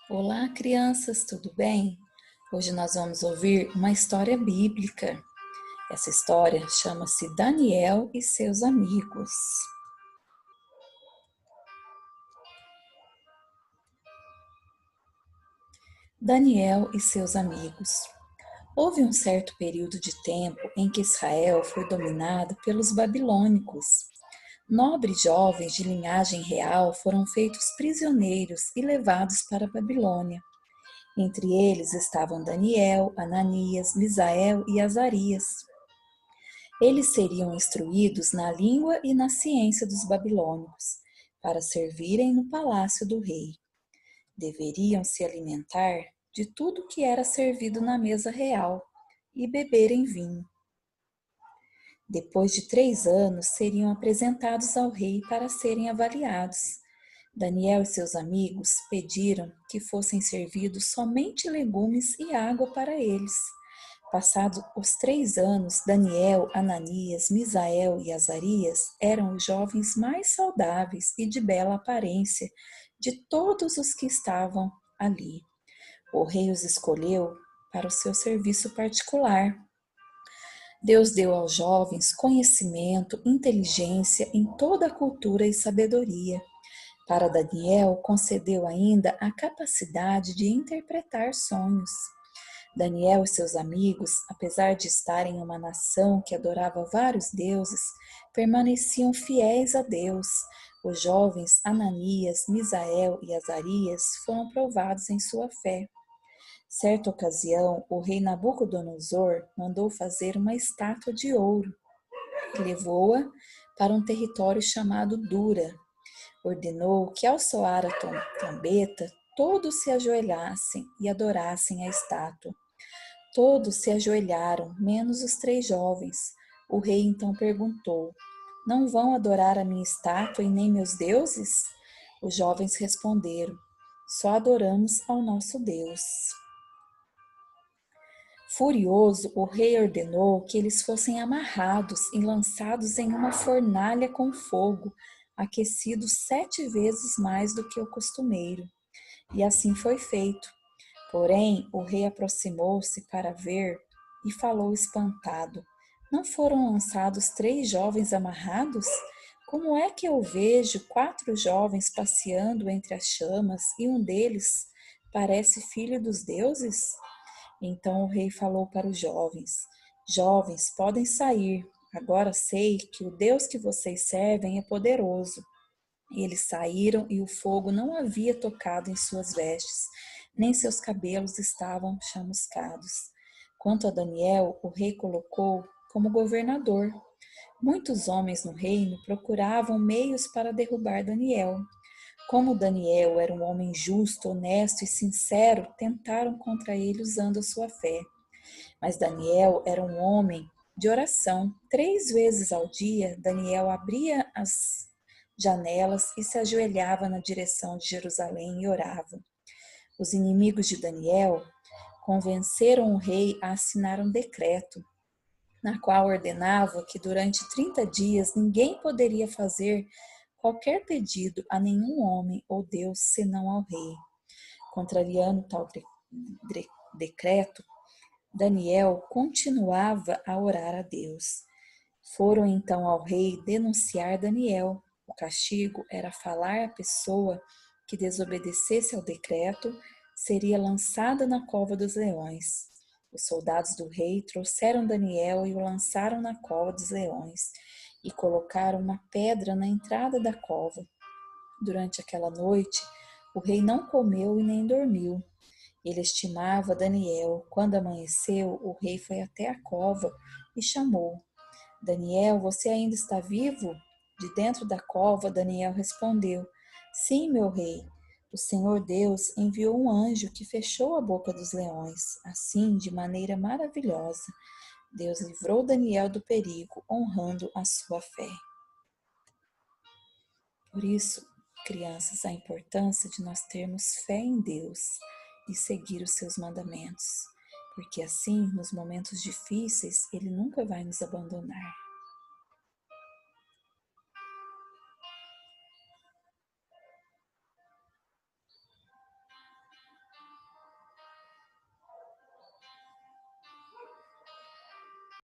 Olá, crianças, tudo bem? Hoje nós vamos ouvir uma história bíblica. Essa história chama-se Daniel e seus amigos. Daniel e seus amigos. Houve um certo período de tempo em que Israel foi dominado pelos babilônicos. Nobres jovens de linhagem real foram feitos prisioneiros e levados para a Babilônia. Entre eles estavam Daniel, Ananias, Misael e Azarias. Eles seriam instruídos na língua e na ciência dos babilônicos, para servirem no palácio do rei. Deveriam se alimentar de tudo que era servido na mesa real e beberem vinho. Depois de 3 anos, seriam apresentados ao rei para serem avaliados. Daniel e seus amigos pediram que fossem servidos somente legumes e água para eles. Passados os 3 anos, Daniel, Ananias, Misael e Azarias eram os jovens mais saudáveis e de bela aparência de todos os que estavam ali. O rei os escolheu para o seu serviço particular. Deus deu aos jovens conhecimento, inteligência em toda a cultura e sabedoria. Para Daniel, concedeu ainda a capacidade de interpretar sonhos. Daniel e seus amigos, apesar de estarem em uma nação que adorava vários deuses, permaneciam fiéis a Deus. Os jovens Ananias, Misael e Azarias foram provados em sua fé. Certa ocasião, o rei Nabucodonosor mandou fazer uma estátua de ouro e levou-a para um território chamado Dura. Ordenou que, ao soar a trombeta, todos se ajoelhassem e adorassem a estátua. Todos se ajoelharam, menos os 3 jovens. O rei então perguntou: Não vão adorar a minha estátua e nem meus deuses? Os jovens responderam: Só adoramos ao nosso Deus. Furioso, o rei ordenou que eles fossem amarrados e lançados em uma fornalha com fogo, aquecido 7 vezes mais do que o costumeiro. E assim foi feito. Porém, o rei aproximou-se para ver e falou espantado: Não foram lançados 3 jovens amarrados? Como é que eu vejo 4 jovens passeando entre as chamas e um deles parece filho dos deuses? Então o rei falou para os jovens: Jovens, podem sair. Agora sei que o Deus que vocês servem é poderoso. Eles saíram e o fogo não havia tocado em suas vestes, nem seus cabelos estavam chamuscados. Quanto a Daniel, o rei colocou como governador. Muitos homens no reino procuravam meios para derrubar Daniel. Como Daniel era um homem justo, honesto e sincero, tentaram contra ele usando a sua fé. Mas Daniel era um homem de oração. 3 vezes ao dia, Daniel abria as janelas e se ajoelhava na direção de Jerusalém e orava. Os inimigos de Daniel convenceram o rei a assinar um decreto, na qual ordenava que durante 30 dias ninguém poderia fazer qualquer pedido a nenhum homem ou Deus senão ao rei. Contrariando tal decreto, Daniel continuava a orar a Deus. Foram então ao rei denunciar Daniel. O castigo era falar à pessoa que desobedecesse ao decreto, seria lançada na cova dos leões. Os soldados do rei trouxeram Daniel e o lançaram na cova dos leões e colocaram uma pedra na entrada da cova. Durante aquela noite, o rei não comeu e nem dormiu. Ele estimava Daniel. Quando amanheceu, o rei foi até a cova e chamou: Daniel, você ainda está vivo? De dentro da cova, Daniel respondeu: Sim, meu rei. O Senhor Deus enviou um anjo que fechou a boca dos leões, assim, de maneira maravilhosa. Deus livrou Daniel do perigo, honrando a sua fé. Por isso, crianças, a importância de nós termos fé em Deus e seguir os seus mandamentos, porque assim, nos momentos difíceis, Ele nunca vai nos abandonar.